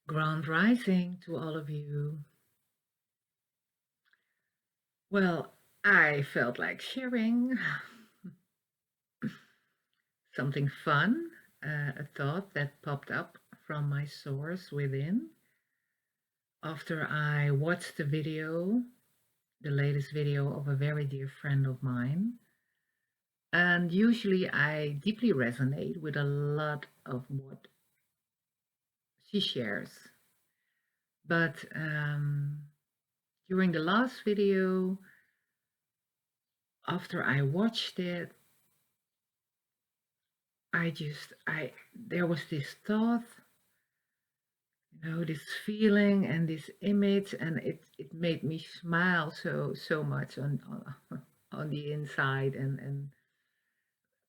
Grand rising to all of you. Well, I felt like sharing something fun, a thought that popped up from my source within after I watched the latest video of a very dear friend of mine. And usually I deeply resonate with a lot of what she shares. But during the last video, after I watched it, there was this thought, this feeling and this image, and it made me smile so much on the inside, and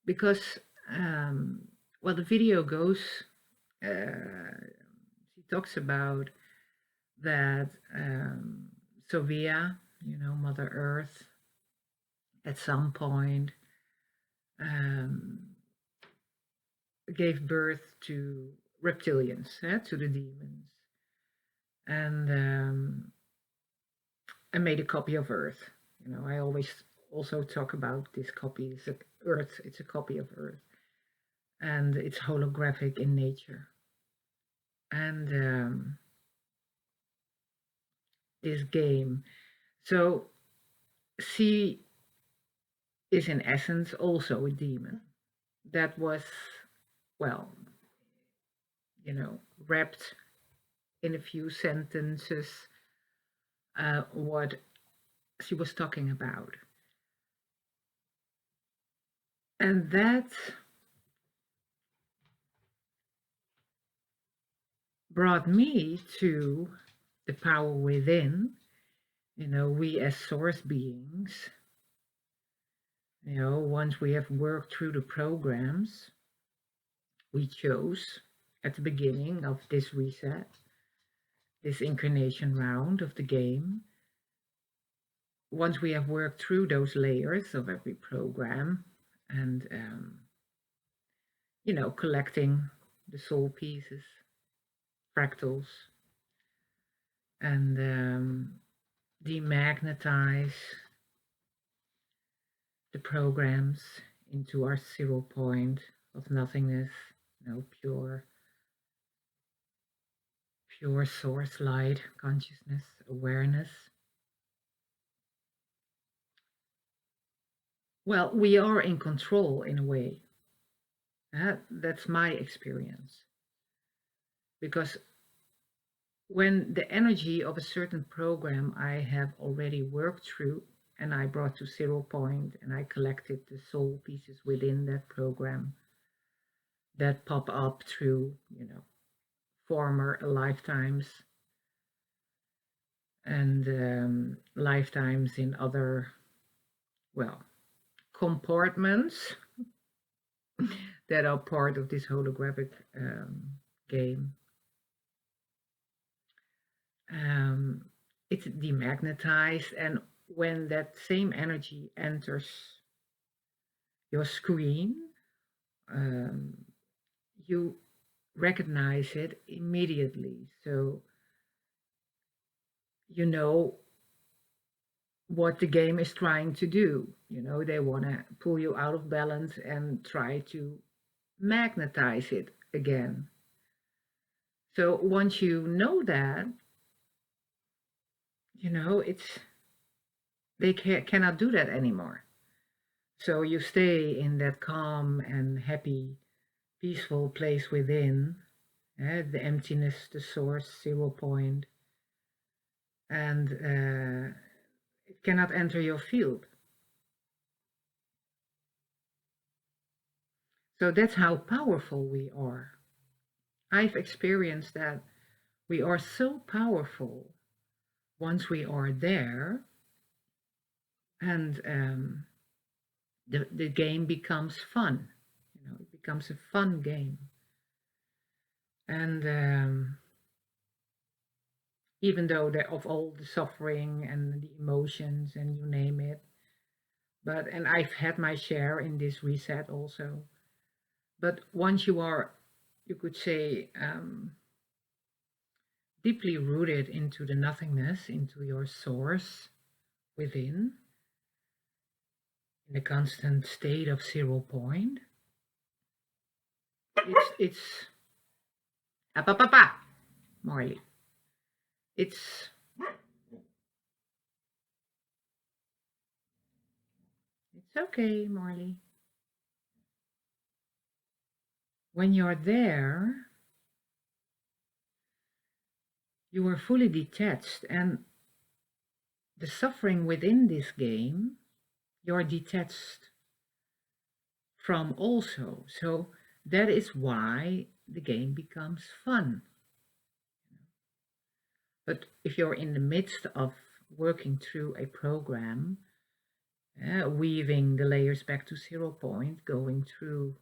because, um, well, the video goes, she talks about that Sylvia, Mother Earth, at some point um, gave birth to reptilians, to the demons, and I made a copy of Earth. I always also talk about this copy. It's Earth. It's a copy of Earth, and it's holographic in nature. And this game, so she is in essence also a demon. That was, well, wrapped in a few sentences what she was talking about. And that brought me to the power within. We as source beings, once we have worked through the programs we chose at the beginning of this reset, this incarnation round of the game, once we have worked through those layers of every program and, collecting the soul pieces, fractals, and demagnetize the programs into our 0 point of nothingness, pure source light, consciousness, awareness. Well, we are in control in a way. That's my experience. Because when the energy of a certain program I have already worked through and I brought to 0 point and I collected the soul pieces within that program that pop up through, former lifetimes and lifetimes in other, well, compartments that are part of this holographic game. It's demagnetized, and when that same energy enters your screen, you recognize it immediately. So you know what the game is trying to do. They want to pull you out of balance and try to magnetize it again. So once you know that, it's they cannot do that anymore. So you stay in that calm and happy, peaceful place within, the emptiness, the source, 0 point, and it cannot enter your field. So that's how powerful we are. I've experienced that we are so powerful once we are there, and the game becomes fun. It becomes a fun game. And even though of all the suffering and the emotions and you name it, and I've had my share in this reset also. But once you could say, deeply rooted into the nothingness, into your source within, in a constant state of 0 point. It's papa, Marley. It's it's okay, Marley. When you're there, you are fully detached, and the suffering within this game, you're detached from also. So that is why the game becomes fun. But if you're in the midst of working through a program, weaving the layers back to 0 point, going through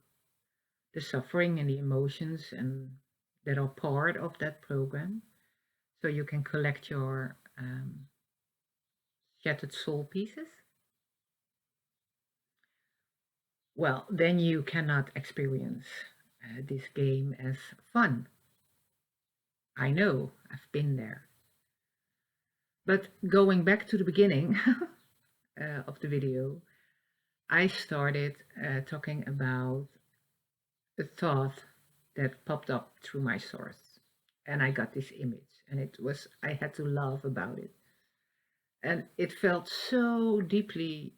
the suffering and the emotions and that are part of that program, so you can collect your shattered soul pieces, well, then you cannot experience this game as fun. I know, I've been there. But going back to the beginning of the video, I started talking about a thought that popped up through my source. And I got this image, and I had to laugh about it. And it felt so deeply,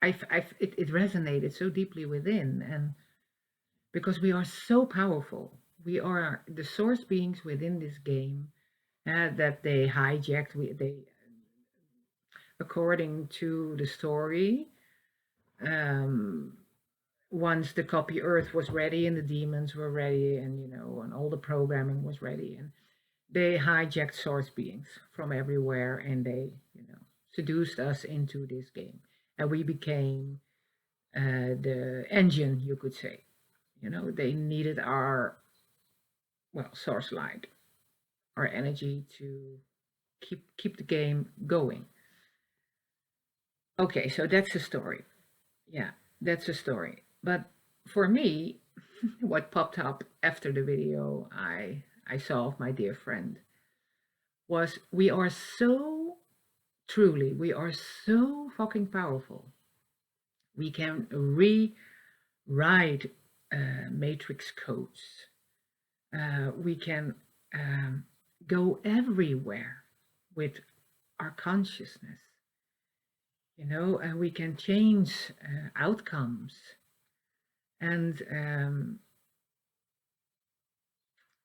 it resonated so deeply within. And because we are so powerful, we are the source beings within this game that they hijacked. According to the story, um, once the copy Earth was ready and the demons were ready, and and all the programming was ready, and they hijacked source beings from everywhere, and they seduced us into this game, and we became the engine, you could say. They needed our source light, our energy to keep the game going. Okay, so that's the story. Yeah, that's the story. But for me, what popped up after the video I saw of my dear friend was we are so truly, we are so fucking powerful. We can rewrite matrix codes. We can go everywhere with our consciousness, and we can change outcomes. And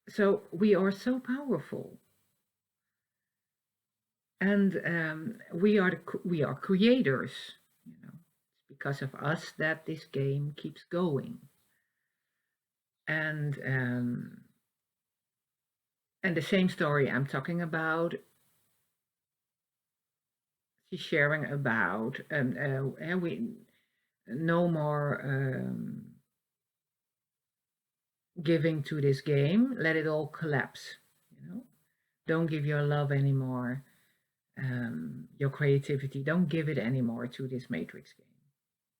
so we are so powerful, and we are creators. It's because of us that this game keeps going, and the same story I'm talking about. She's sharing about we no more giving to this game. Let it all collapse. Don't give your love anymore. Your creativity, don't give it anymore to this matrix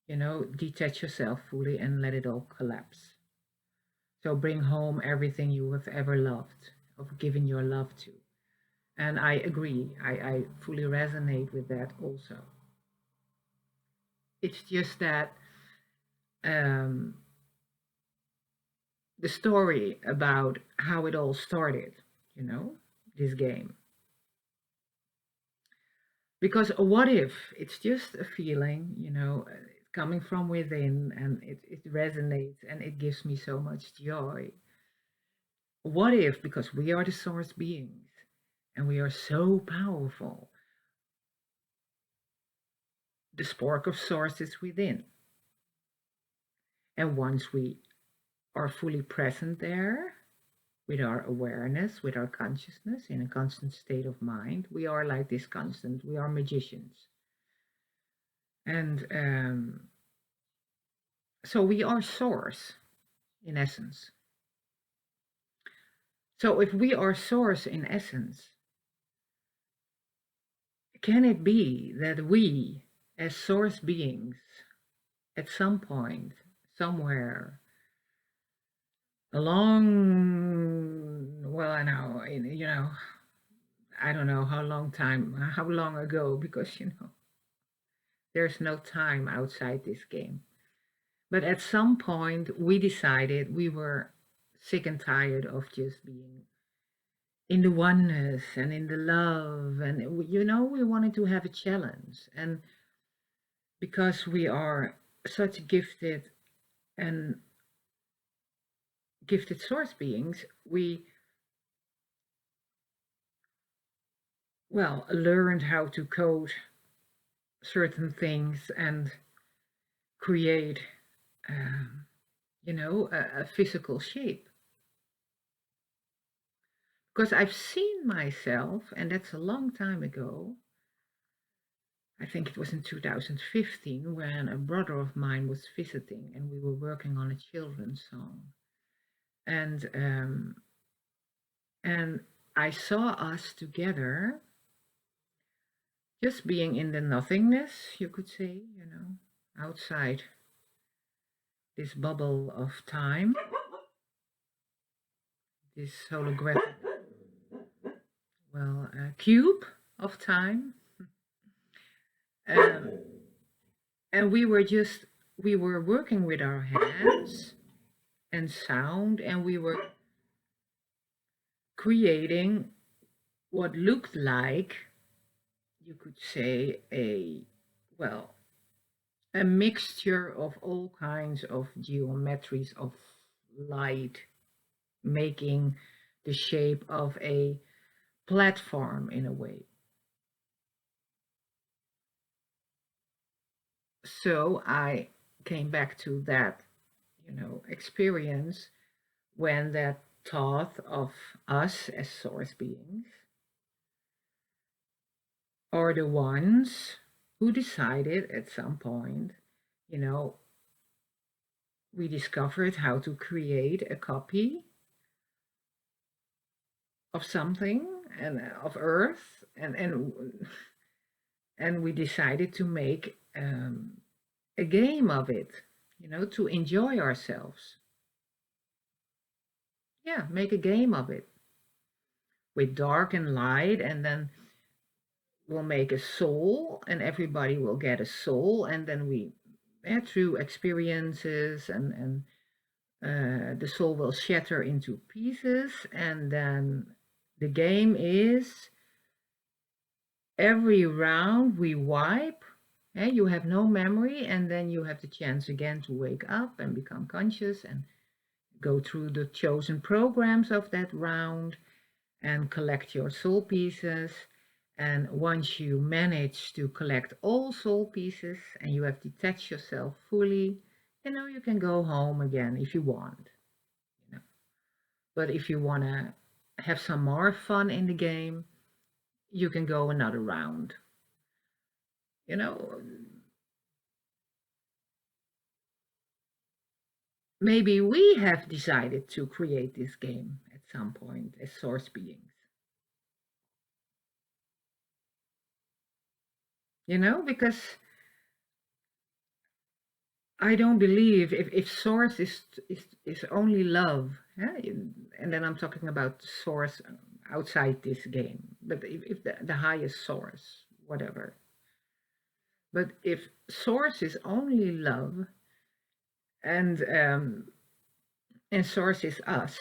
game. Detach yourself fully and let it all collapse. So bring home everything you have ever loved, of giving your love to. And I agree, I fully resonate with that also. It's just that um, the story about how it all started, this game. Because what if it's just a feeling, coming from within, and it resonates and it gives me so much joy. What if, because we are the source beings and we are so powerful, the spark of source is within. And once we are fully present there, with our awareness, with our consciousness, in a constant state of mind, we are like this constant, we are magicians. And so we are source, in essence. So if we are source in essence, can it be that we, as source beings, at some point, somewhere along, well, I know, I don't know how long ago, because there's no time outside this game. But at some point, we decided we were sick and tired of just being in the oneness and in the love. And, we wanted to have a challenge. And because we are such and gifted source beings, we, well, learned how to code certain things and create, um, a physical shape. Because I've seen myself, and that's a long time ago. I think it was in 2015 when a brother of mine was visiting and we were working on a children's song. And and I saw us together just being in the nothingness, you could say, outside this bubble of time, this holographic, well, cube of time. Um, and we were working with our hands and sound, and we were creating what looked like, you could say, well, a mixture of all kinds of geometries of light, making the shape of a platform in a way. So I came back to that, experience when that thought of us as source beings are the ones who decided at some point, you know, we discovered how to create a copy of something and of Earth, and we decided to make a game of it, to enjoy ourselves. Yeah, make a game of it with dark and light, and then we'll make a soul, and everybody will get a soul, and then through experiences and the soul will shatter into pieces, and then the game is every round we wipe. You have no memory, and then you have the chance again to wake up and become conscious and go through the chosen programs of that round and collect your soul pieces. And once you manage to collect all soul pieces and you have detached yourself fully, you can go home again if you want. You know. But if you want to have some more fun in the game, you can go another round. You know, maybe we have decided to create this game at some point as source beings. Because I don't believe if source is only love, and then I'm talking about source outside this game, but if the highest source, whatever. But if source is only love, and source is us,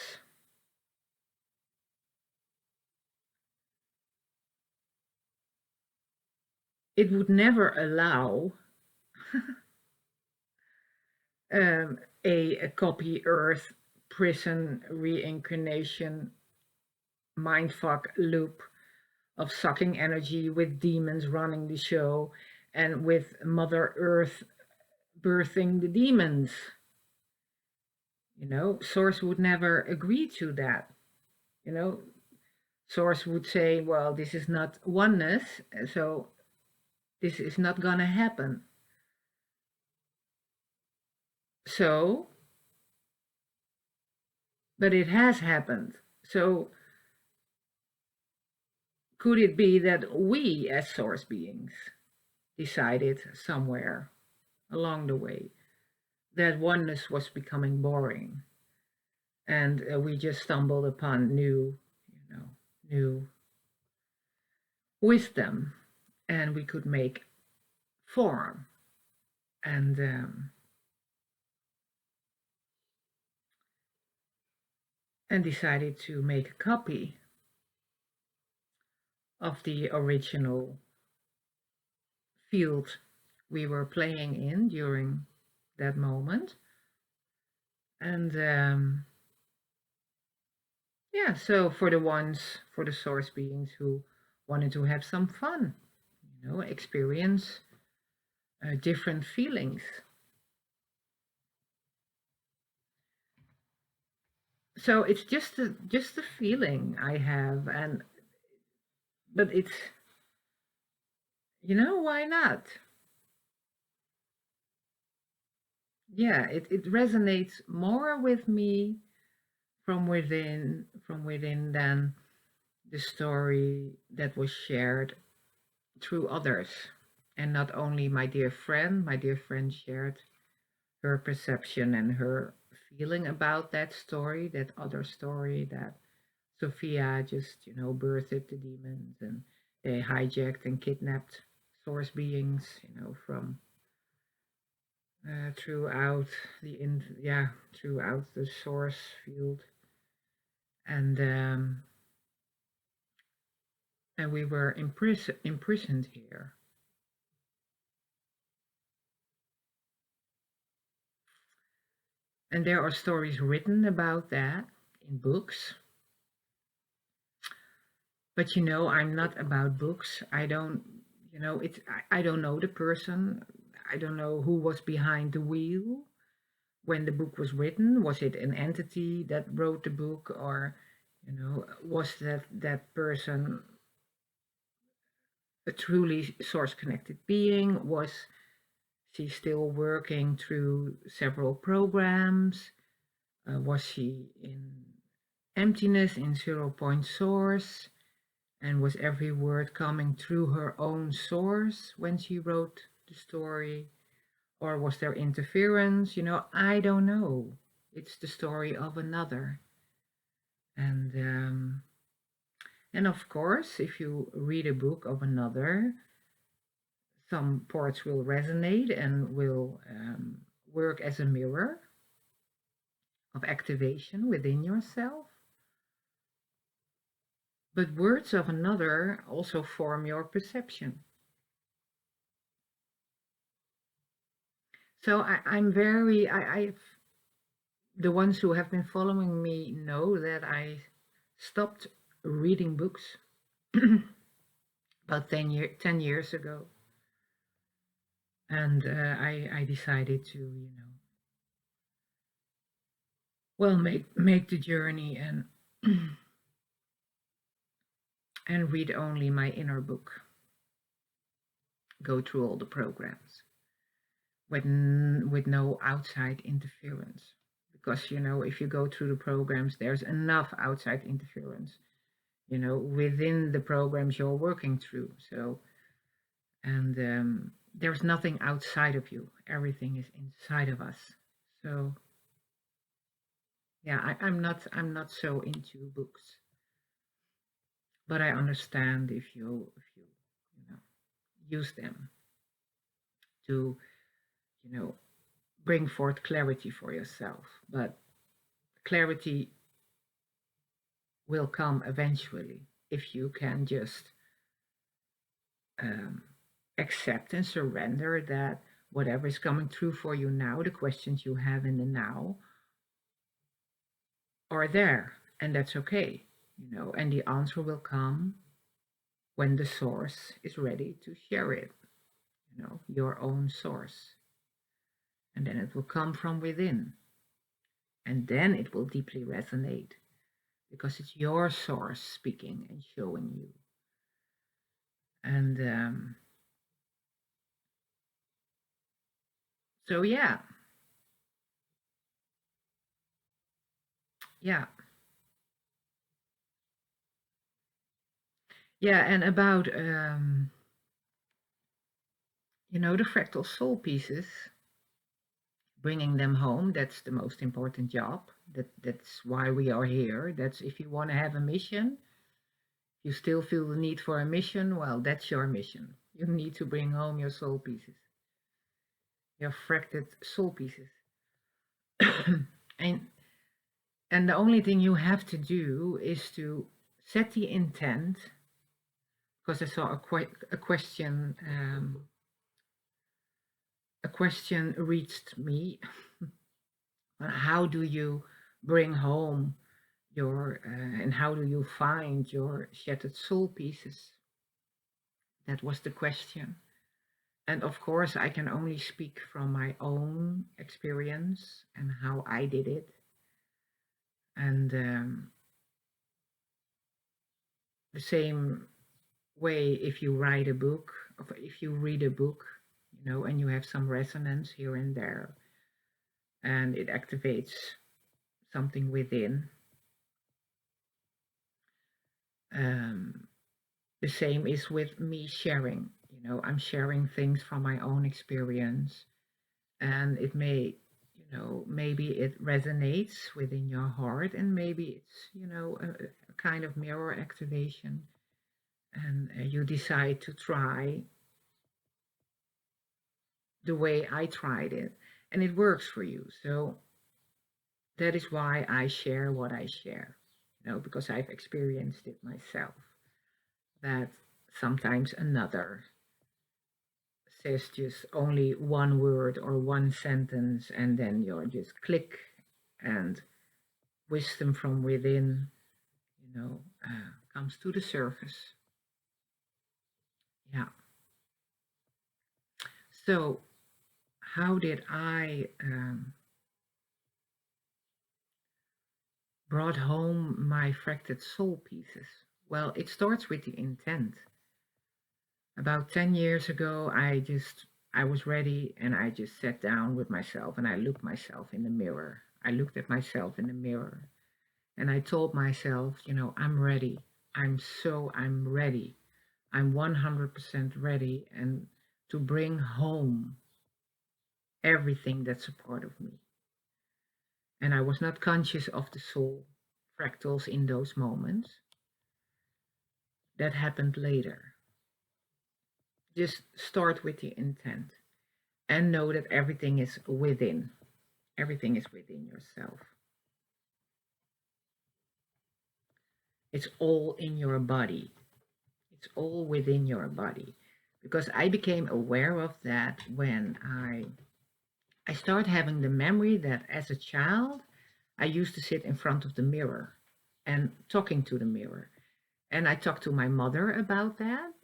it would never allow a copy Earth prison reincarnation mindfuck loop of sucking energy with demons running the show and with Mother Earth birthing the demons. Source would never agree to that. You know, Source would say, well, this is not oneness, so this is not going to happen. So, but it has happened. So, could it be that we, as source beings, decided somewhere along the way that oneness was becoming boring, and we just stumbled upon new wisdom, and we could make form. And decided to make a copy of the original field we were playing in during that moment. And yeah, so for the source beings who wanted to have some fun, experience different feelings. So it's just a feeling I have, and but it's why not? Yeah, it resonates more with me from within than the story that was shared through others. And not only my dear friend shared her perception and her feeling about that story, that other story that Sophia just, birthed the demons and they hijacked and kidnapped source beings, from throughout throughout the source field, and we were imprisoned here. And there are stories written about that in books. But I'm not about books. I don't, I don't know the person. I don't know who was behind the wheel when the book was written. Was it an entity that wrote the book, or, was that person a truly source connected being? Was she still working through several programs? Was she in emptiness, in 0 point source? And was every word coming through her own source when she wrote the story? Or was there interference? I don't know. It's the story of another. And of course, if you read a book of another, some parts will resonate and will work as a mirror of activation within yourself. But words of another also form your perception. So I'm very, the ones who have been following me know that I stopped reading books about 10 years ago. And I decided to, well, make the journey and and read only my inner book, go through all the programs with no outside interference. Because, if you go through the programs, there's enough outside interference, within the programs you're working through. So, and there's nothing outside of you, everything is inside of us. So, yeah, I'm not so into books, but I understand if you use them to bring forth clarity for yourself. But clarity will come eventually if you can just um, accept and surrender that whatever is coming through for you now, the questions you have in the now, are there, and that's okay, and the answer will come when the source is ready to share it, your own source. And then it will come from within, and then it will deeply resonate because it's your source speaking and showing you. And so, yeah, yeah, and about the fractal soul pieces, bringing them home. That's the most important job. That's why we are here. That's if you want to have a mission, You still feel the need for a mission? Well, that's your mission. You need to bring home your soul pieces, your fractured soul pieces. and and the only thing you have to do is to set the intent, because I saw a question reached me. How do you bring home your and how do you find your shattered soul pieces? That was the question. And of course, I can only speak from my own experience and how I did it. And the same way, if you write a book, if you read a book, and you have some resonance here and there, and it activates something within. Um, the same is with me sharing. I'm sharing things from my own experience, and it may, maybe it resonates within your heart, and maybe it's, a kind of mirror activation, and you decide to try the way I tried it, and it works for you. So that is why I share what I share, because I've experienced it myself. That sometimes another says just only one word or one sentence, and then you're just click, and wisdom from within, comes to the surface. Yeah. So, how did I brought home my fractured soul pieces? Well, it starts with the intent. About 10 years ago, I was ready, and I just sat down with myself and I looked myself in the mirror. I looked at myself in the mirror and I told myself, I'm ready. I'm ready. I'm 100% ready, and to bring home everything that's a part of me. And I was not conscious of the soul fractals in those moments. That happened later. Just start with the intent and know that everything is within. Everything is within yourself. It's all in your body. It's all within your body. Because I became aware of that when I started having the memory that as a child, I used to sit in front of the mirror and talking to the mirror. And I talked to my mother about that.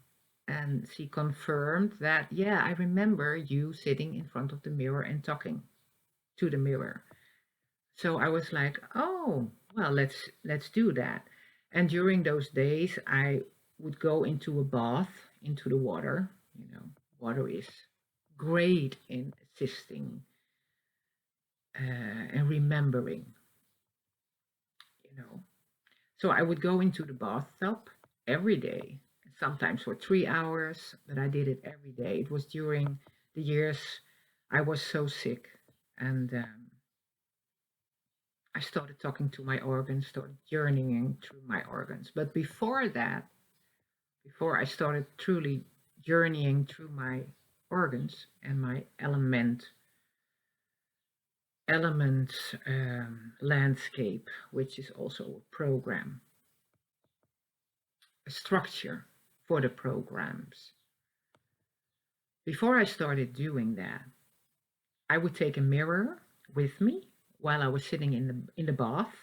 And she confirmed that, yeah, I remember you sitting in front of the mirror and talking to the mirror. So I was like, oh, well, let's do that. And during those days, I would go into a bath, into the water. Water is great in assisting and remembering. You know, so I would go into the bathtub every day, sometimes for 3 hours, but I did it every day. It was during the years I was so sick, and I started talking to my organs, started journeying through my organs. But before that, before I started truly journeying through my organs and my elements landscape, which is also a program, a structure for the programs. Before I started doing that, I would take a mirror with me while I was sitting in the bath,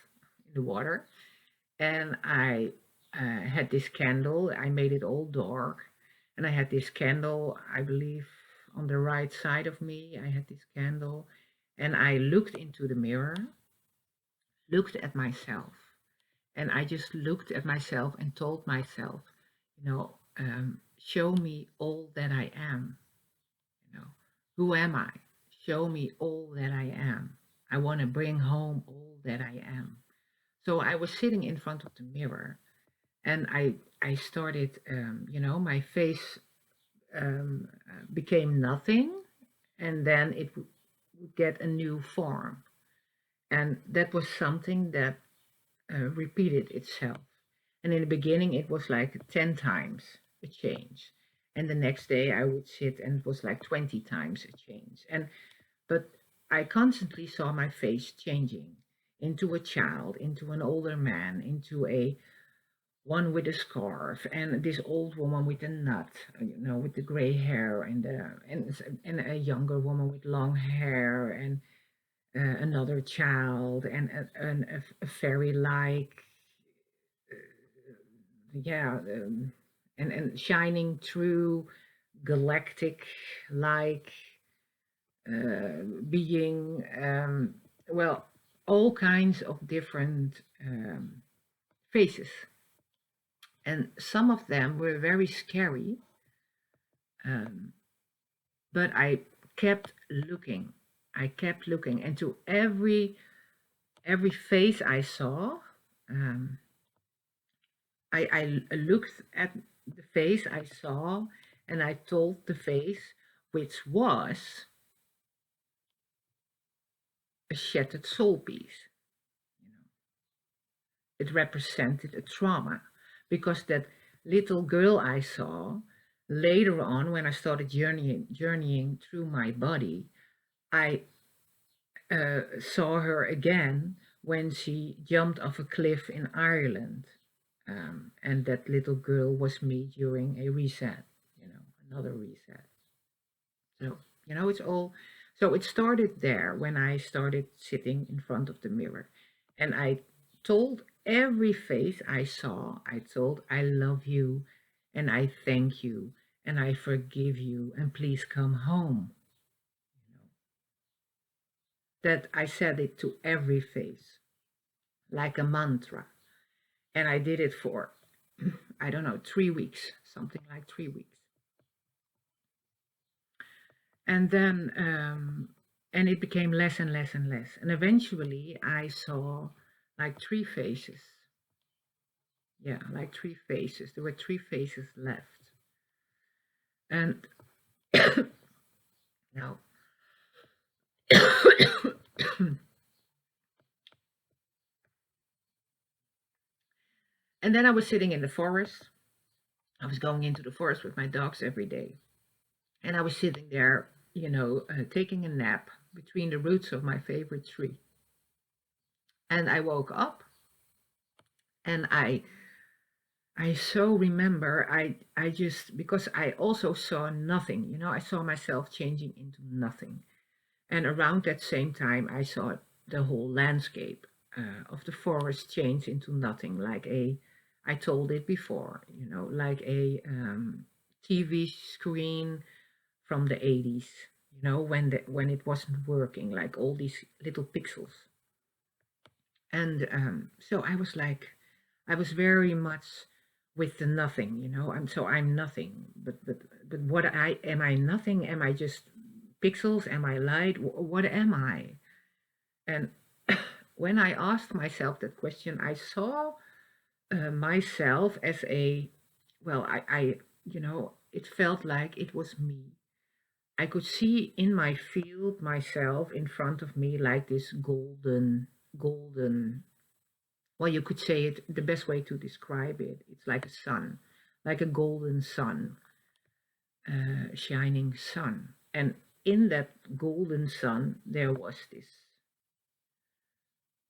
in the water, and I had this candle. I made it all dark, and I had this candle, I believe, on the right side of me. I had this candle, and I looked into the mirror, looked at myself, and I just looked at myself and told myself, show me all that I am. Who am I? Show me all that I am. I want to bring home all that I am. So I was sitting in front of the mirror, and I started, my face became nothing, and then it would get a new form, and that was something that repeated itself. And in the beginning, it was like 10 times a change. And the next day, I would sit and it was like 20 times a change. But I constantly saw my face changing into a child, into an older man, into a one with a scarf, and this old woman with a nut, with the gray hair, and a younger woman with long hair, and another child, and a fairy like, yeah, and shining through galactic like being, well, all kinds of different faces, and some of them were very scary, um, but I kept looking. I kept looking, and to every face I saw, um, I looked at the face I saw, and I told the face, which was a shattered soul piece. You know, it represented a trauma, because that little girl I saw later on, when I started journeying through my body, I saw her again when she jumped off a cliff in Ireland. And that little girl was me during a reset, another reset. So, it's all. So it started there when I started sitting in front of the mirror. And I told every face I saw, I told, I love you, and I thank you, and I forgive you, and please come home. You know, that I said it to every face, like a mantra. And I did it for, I don't know, 3 weeks, something like 3 weeks. And then, and it became less and less and less. And eventually I saw like three faces. Yeah, like three faces. There were three faces left. And now, and then I was sitting in the forest. I was going into the forest with my dogs every day. And I was sitting there, taking a nap between the roots of my favorite tree. And I woke up, and I so remember, I just, because I also saw nothing, I saw myself changing into nothing. And around that same time, I saw the whole landscape of the forest change into nothing, I told it before, like a TV screen from the 80s, when it wasn't working, like all these little pixels. And so I was like, I was very much with the nothing, I'm nothing. But what I nothing? Am I just pixels? Am I light? What am I? And when I asked myself that question, I saw myself as a, well, it felt like it was me. I could see in my field myself in front of me, like this golden, well, you could say it, the best way to describe it, it's like a sun, like a golden sun, shining sun. And in that golden sun, there was this,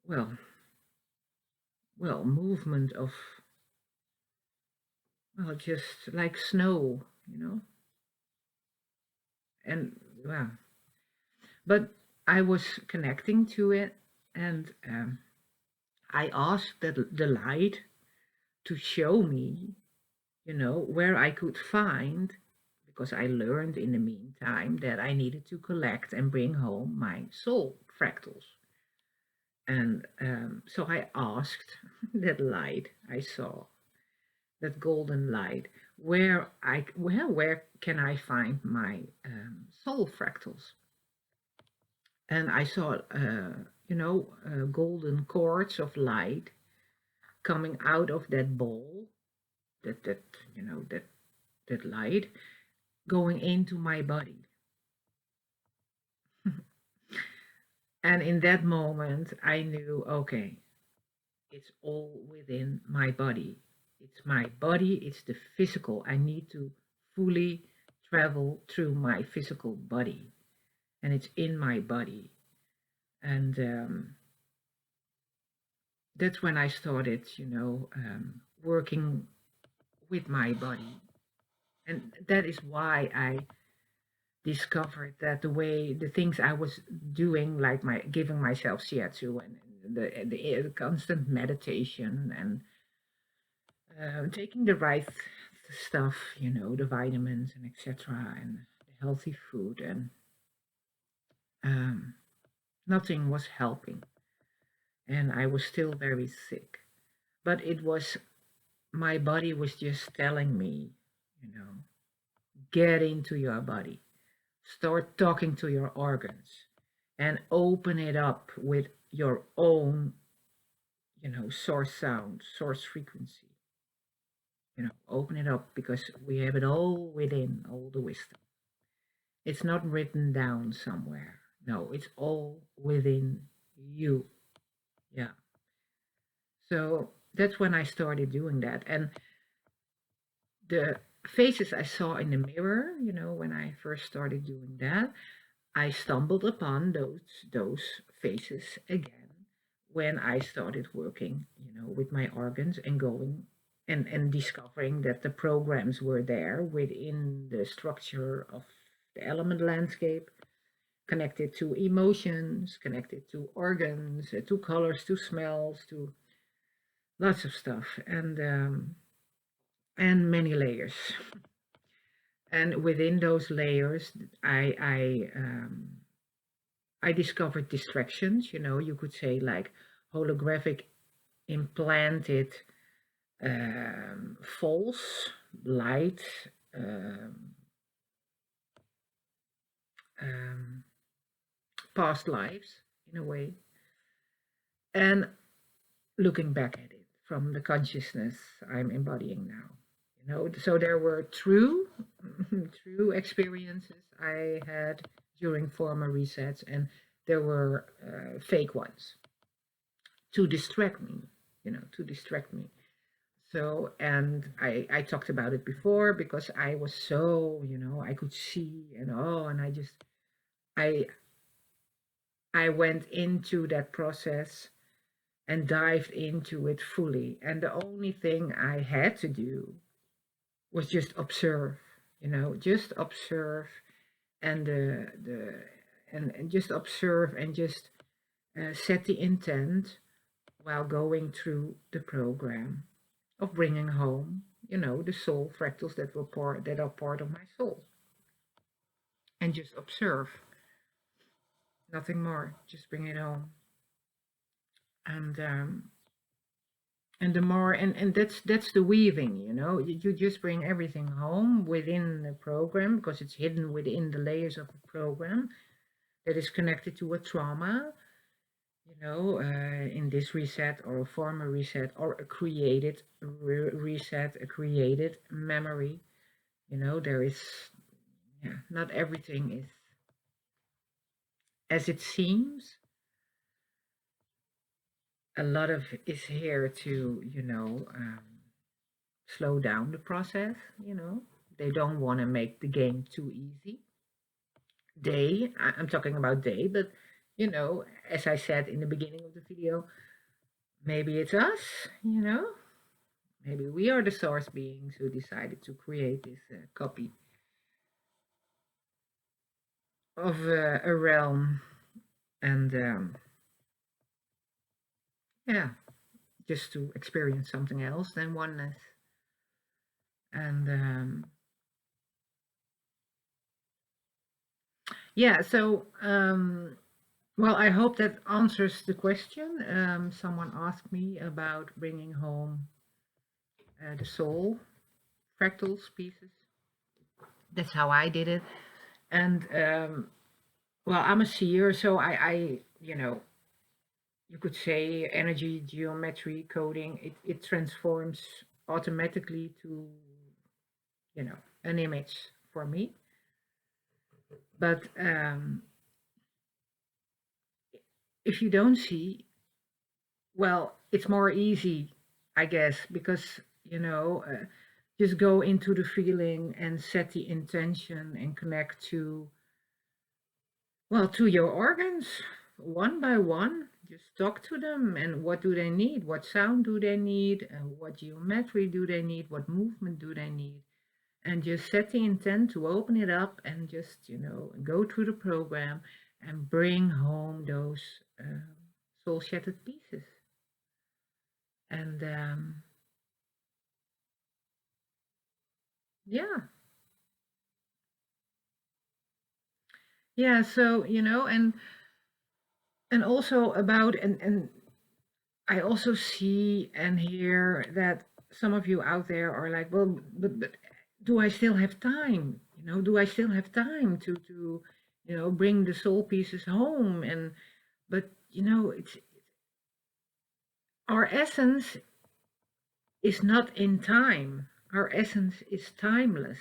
well, movement of, well, just like snow, and, well, but I was connecting to it, and I asked the light to show me, where I could find, because I learned in the meantime that I needed to collect and bring home my soul fractals. And so I asked that light I saw, that golden light, where can I find my soul fractals? And I saw, golden cords of light coming out of that ball, that you know that light going into my body. And in that moment, I knew, okay, it's all within my body. It's my body, it's the physical. I need to fully travel through my physical body, and it's in my body. And that's when I started, working with my body. And that is why I discovered that the things I was doing, like my giving myself shiatsu and the constant meditation and taking the right stuff, the vitamins and etc. and the healthy food, and um, nothing was helping, and I was still very sick. But it was my body was just telling me, you know, get into your body, start talking to your organs, and open it up with your own, source sound, source frequency. Open it up because we have it all within, all the wisdom. It's not written down somewhere. No, it's all within you. Yeah. So that's when I started doing that. And the faces I saw in the mirror, when I first started doing that, I stumbled upon those faces again when I started working, with my organs and going and discovering that the programs were there within the structure of the element landscape, connected to emotions, connected to organs, to colors, to smells, to lots of stuff, and many layers. And within those layers, I discovered distractions. You could say like holographic implanted false light, um, um, past lives in a way, and looking back at it from the consciousness I'm embodying now. So there were true, true experiences I had during former resets, and there were fake ones to distract me, to distract me. So, and I talked about it before because I was so, I could see and and I, I went into that process and dived into it fully. And the only thing I had to do was just observe, just observe and and just observe and just set the intent while going through the program of bringing home, the soul fractals that are part of my soul, and just observe, nothing more, just bring it home, and the more and that's the weaving, you just bring everything home within the program because it's hidden within the layers of the program that is connected to a trauma, in this reset or a former reset or a created reset, a created memory. There is, yeah, not everything is as it seems. A lot of is here to, slow down the process. They don't want to make the game too easy. I'm talking about they, but as I said in the beginning of the video, maybe it's us, maybe we are the source beings who decided to create this copy of a realm, and yeah, just to experience something else than oneness. And yeah, so well, I hope that answers the question. Someone asked me about bringing home the soul fractals pieces. That's how I did it. And well, I'm a seer, so you could say energy, geometry, coding, it transforms automatically to, an image for me. But if you don't see, well, it's more easy, I guess, because you know, just go into the feeling and set the intention and connect to, well, to your organs one by one. Just talk to them and what do they need? What sound do they need? What geometry do they need? What movement do they need? And just set the intent to open it up and just, go through the program and bring home those soul shattered pieces. And yeah, yeah. So, and also about, and I also see and hear that some of you out there are like, well, but do I still have time? Do I still have time to bring the soul pieces home? And but it's our essence is not in time. Our essence is timeless,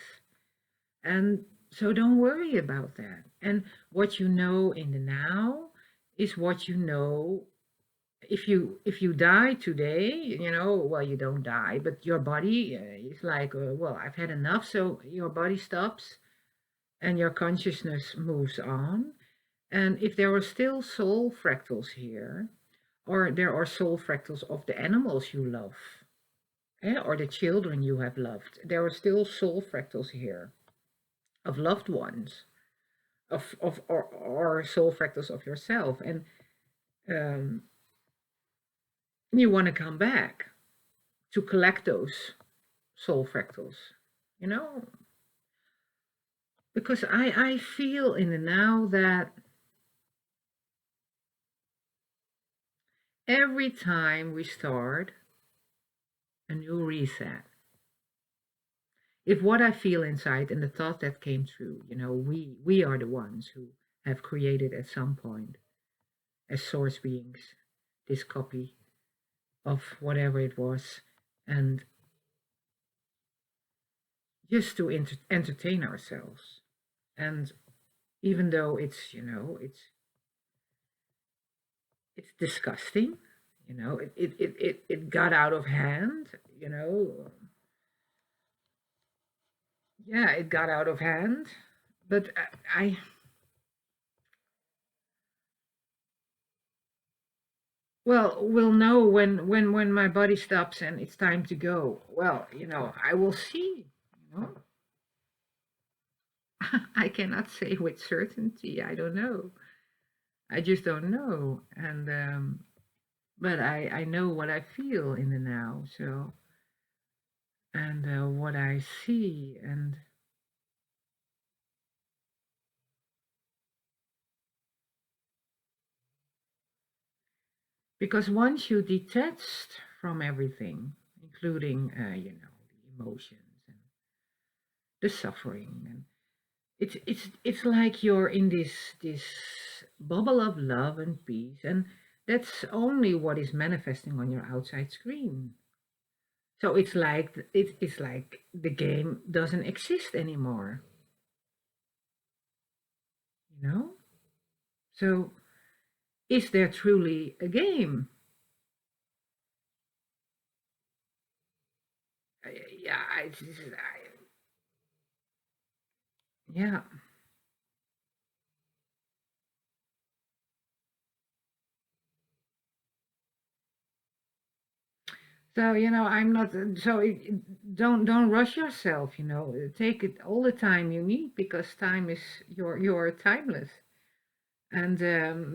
and so don't worry about that. And what you know in the now is what you know. If you die today, well, you don't die, but your body is like, well, I've had enough, so your body stops and your consciousness moves on. And if there are still soul fractals here, or there are soul fractals of the animals you love, or the children you have loved, there are still soul fractals here of loved ones, or soul fractals of yourself, and um, you want to come back to collect those soul fractals, you know, because I feel in the now that every time we start a new reset, if what I feel inside and the thought that came through, we are the ones who have created at some point as source beings this copy of whatever it was, and just to entertain ourselves. And even though it's disgusting, it got out of hand, you know yeah, it got out of hand. But well, we'll know when my body stops and it's time to go. Well, I will see. you know I cannot say with certainty. I don't know. I just don't know. And but I know what I feel in the now. So, and what I see. And because once you detached from everything, including the emotions and the suffering, and it's like you're in this bubble of love and peace, and that's only what is manifesting on your outside screen. So it's like the game doesn't exist anymore, you know. So is there truly a game? Yeah, yeah. So I'm not. So don't rush yourself. Take it all the time you need, because time is you're timeless, and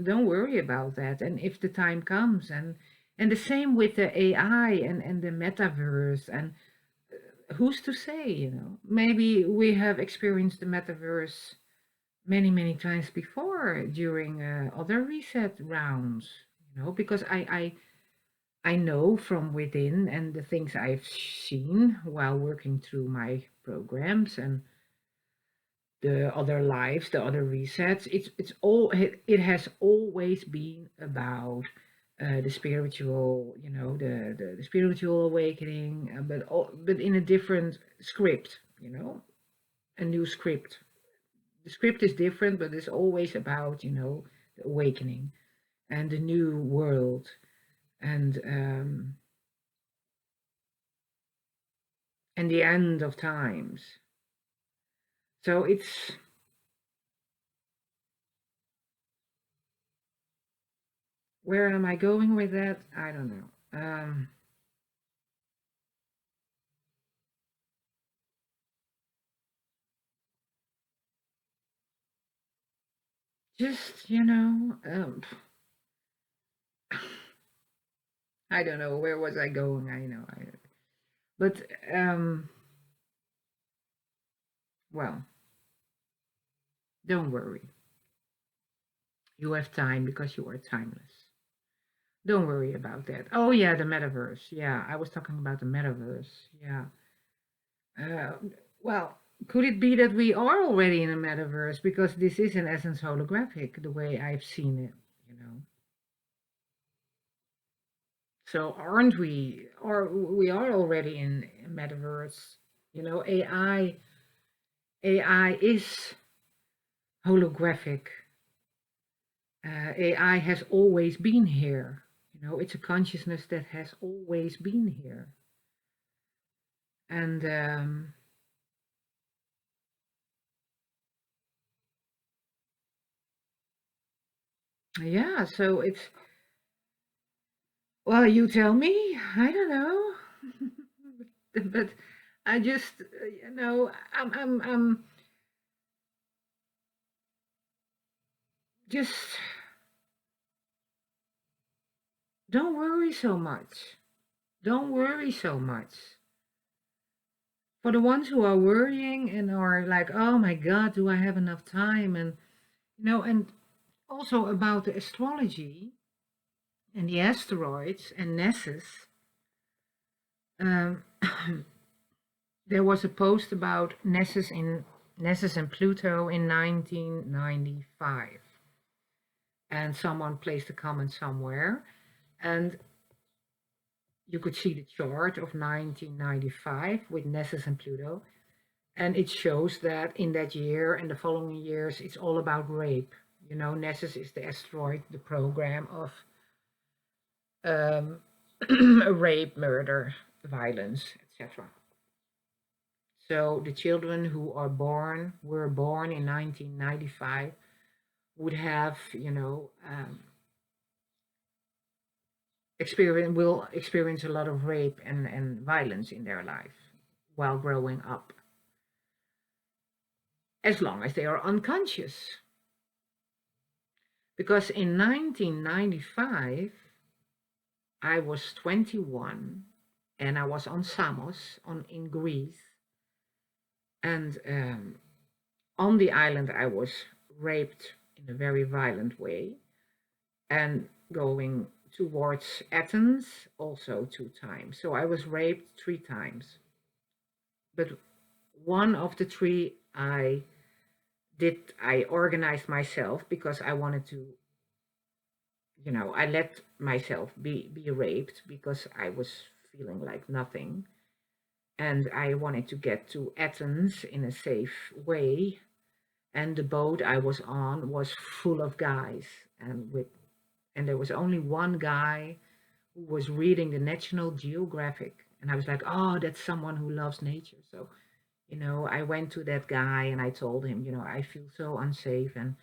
don't worry about that. And if the time comes, and the same with the AI and the metaverse, and who's to say? Maybe we have experienced the metaverse many times before during other reset rounds. Because I know from within, and the things I've seen while working through my programs and the other lives, the other resets. It has always been about the spiritual, the spiritual awakening, but in a different script, a new script. The script is different, but it's always about the awakening and the new world. And and the end of times. So it's, where am I going with that? I don't know. Just, I don't know, where was I going? I know, but um, well, don't worry. You have time because you are timeless. Don't worry about that. Oh yeah, the metaverse. Yeah, I was talking about the metaverse. Yeah. Uh, well, could it be that we are already in a metaverse because this is in essence holographic, the way I've seen it, you know? So aren't we, or we are already in a metaverse? You know, AI is holographic. AI has always been here. You know, it's a consciousness that has always been here. And yeah, so it's, well, you tell me. I don't know. But I just, I'm just, don't worry so much. Don't worry so much. For the ones who are worrying and are like, oh my God, do I have enough time? And, and also about the astrology and the asteroids and Nessus, um, there was a post about Nessus and Pluto in 1995, and someone placed a comment somewhere, and you could see the chart of 1995 with Nessus and Pluto, and it shows that in that year and the following years, it's all about rape. You know, Nessus is the asteroid, the program of um, rape, murder, violence, etc. So the children who were born in 1995, would have, will experience a lot of rape and violence in their life while growing up, as long as they are unconscious. Because in 1995, I was 21 and I was on Samos in Greece. And on the island, I was raped in a very violent way. And going towards Athens also 2 times. So I was raped 3 times. But one of the three I organized myself because I wanted to, I let myself be raped because I was feeling like nothing. And I wanted to get to Athens in a safe way. And the boat I was on was full of guys, and there was only one guy who was reading the National Geographic. And I was like, oh, that's someone who loves nature. So, I went to that guy and I told him, I feel so unsafe. And,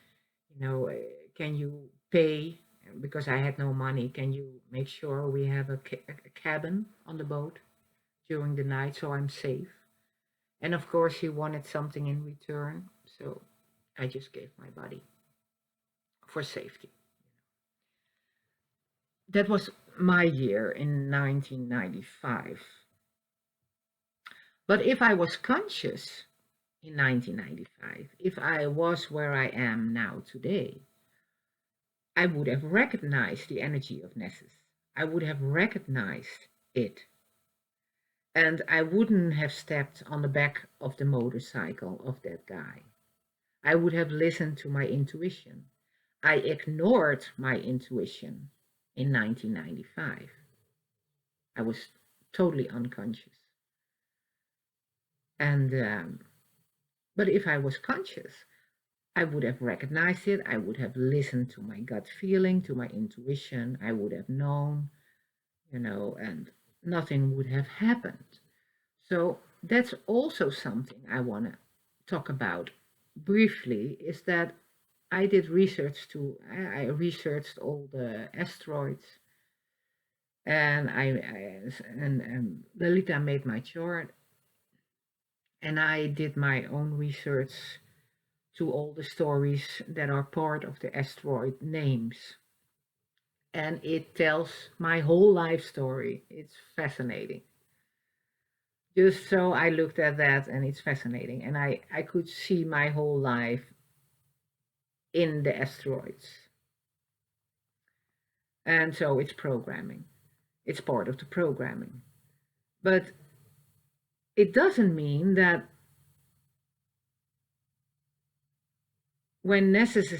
can you pay? Because I had no money. Can you make sure we have a cabin on the boat during the night so I'm safe? And of course, he wanted something in return. So I just gave my body for safety. That was my year in 1995. But if I was conscious in 1995, if I was where I am now today, I would have recognized the energy of Nessus. I would have recognized it. And I wouldn't have stepped on the back of the motorcycle of that guy. I would have listened to my intuition. I ignored my intuition in 1995. I was totally unconscious. And but if I was conscious, I would have recognized it. I would have listened to my gut feeling, to my intuition. I would have known, and nothing would have happened. So that's also something I want to talk about briefly, is that I did research too. I researched all the asteroids, and and Lalita made my chart, and I did my own research to all the stories that are part of the asteroid names. And it tells my whole life story. It's fascinating. Just so I looked at that and it's fascinating. And I could see my whole life in the asteroids. And so it's programming. It's part of the programming. But it doesn't mean that when Nessus,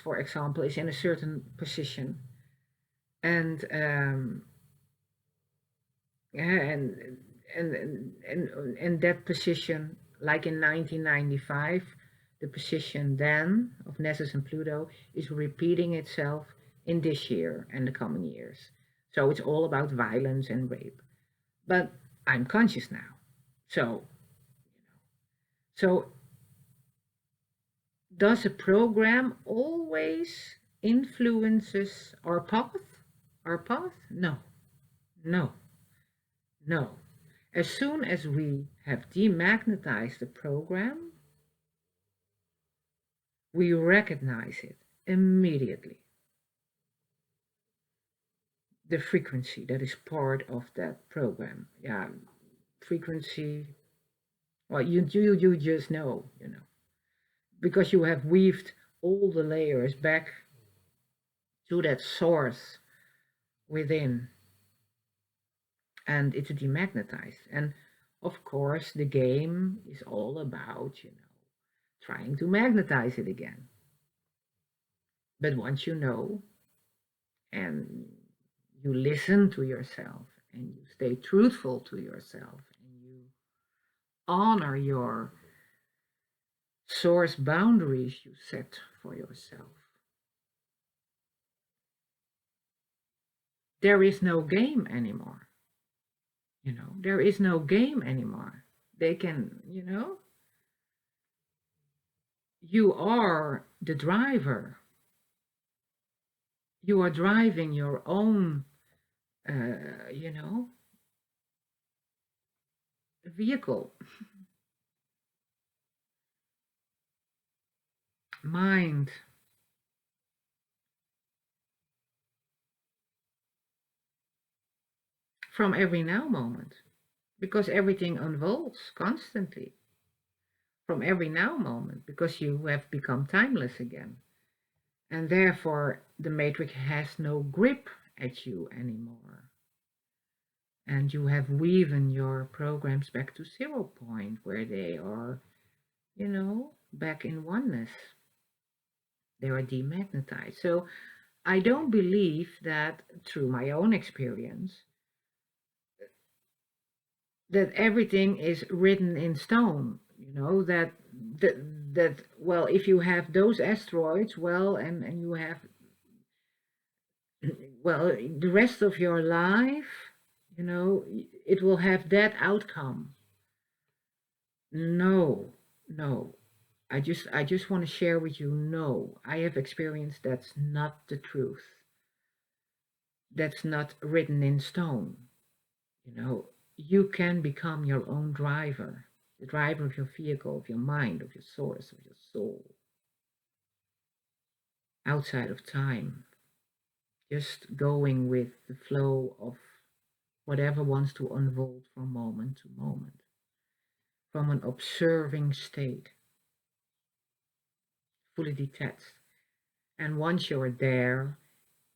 for example, is in a certain position, and yeah, and that position, like in 1995, the position then of Nessus and Pluto is repeating itself in this year and the coming years. So it's all about violence and rape. But I'm conscious now. So does a program always influences our path? Our path? No, no, no. As soon as we have demagnetized the program, we recognize it immediately. The frequency that is part of that program. Yeah, frequency. Well, you just know, because you have weaved all the layers back to that source within, and it's demagnetized. And of course, the game is all about, trying to magnetize it again. But once you know, and you listen to yourself, and you stay truthful to yourself, and you honor your source boundaries you set for yourself, there is no game anymore. There is no game anymore. They can, you are the driver. You are driving your own, you know, vehicle, mind, from every now moment, because everything unfolds constantly from every now moment, because you have become timeless again. And therefore, the matrix has no grip at you anymore. And you have woven your programs back to 0 point, where they are, back in oneness. They are demagnetized. So I don't believe that, through my own experience, that everything is written in stone. That well, if you have those asteroids, well, and you have, well, the rest of your life, it will have that outcome. No, no. I just want to share with you, no, I have experienced that's not the truth. That's not written in stone. You can become your own driver, the driver of your vehicle, of your mind, of your source, of your soul, outside of time, just going with the flow of whatever wants to unfold from moment to moment, from an observing state, fully detached. And once you're there,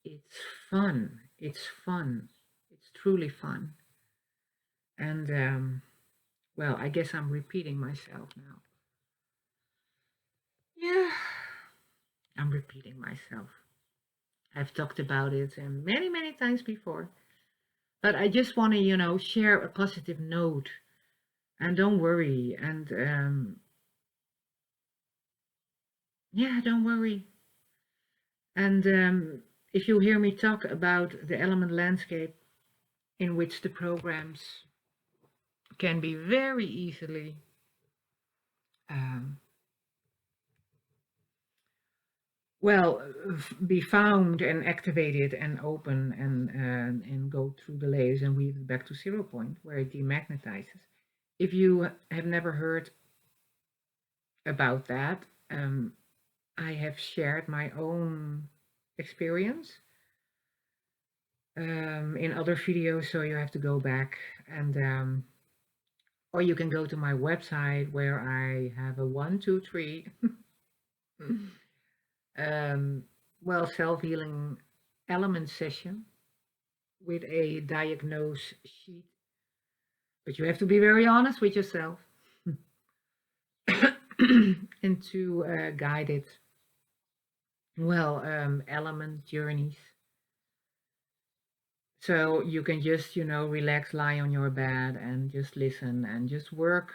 it's fun. It's fun. It's truly fun. And well, I guess I'm repeating myself now. Yeah, I'm repeating myself. I've talked about it many, many times before. But I just want to, share a positive note. And don't worry. And yeah, don't worry. And if you hear me talk about the element landscape in which the programs can be very easily um, well, be found and activated and open and go through the layers and weave it back to 0 point where it demagnetizes. If you have never heard about that, I have shared my own experience in other videos, so you have to go back and or you can go to my website where I have a 1, 2, 3 um, well, self-healing element session with a diagnose sheet, but you have to be very honest with yourself and to guide it. Well, element journeys. So you can just, relax, lie on your bed and just listen and just work,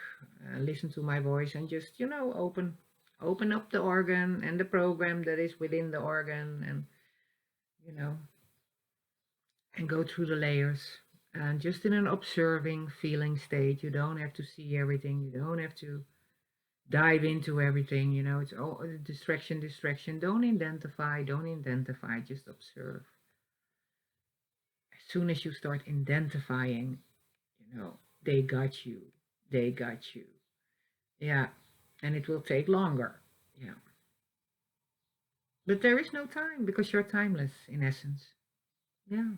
listen to my voice and just, open up the organ and the program that is within the organ and, you know, and go through the layers. And just in an observing, feeling state. You don't have to see everything. You don't have to dive into everything. It's all distraction, distraction. Don't identify, just observe. As soon as you start identifying, they got you. They got you. Yeah. And it will take longer. Yeah. But there is no time because you're timeless in essence. Yeah.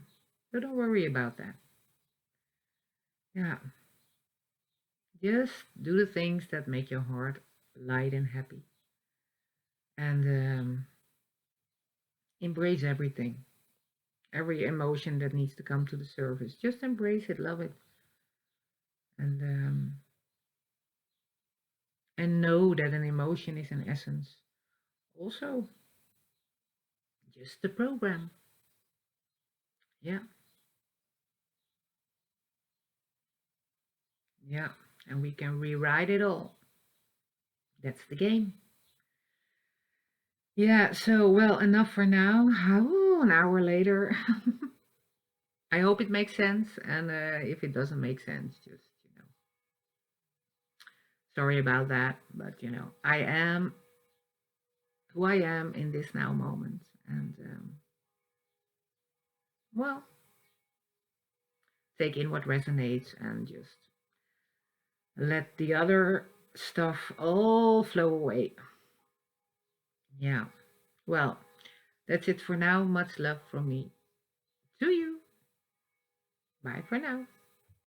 So don't worry about that. Yeah. Just do the things that make your heart light and happy. And embrace everything. Every emotion that needs to come to the surface. Just embrace it, love it. And know that an emotion is in essence also just the program. Yeah. Yeah. And we can rewrite it all. That's the game. Yeah, so well, enough for now. Oh, an hour later. I hope it makes sense. And if it doesn't make sense, just, sorry about that. But, I am who I am in this now moment. And, well, take in what resonates and just let the other stuff all flow away. Yeah. Well, that's it for now. Much love from me to you. Bye for now.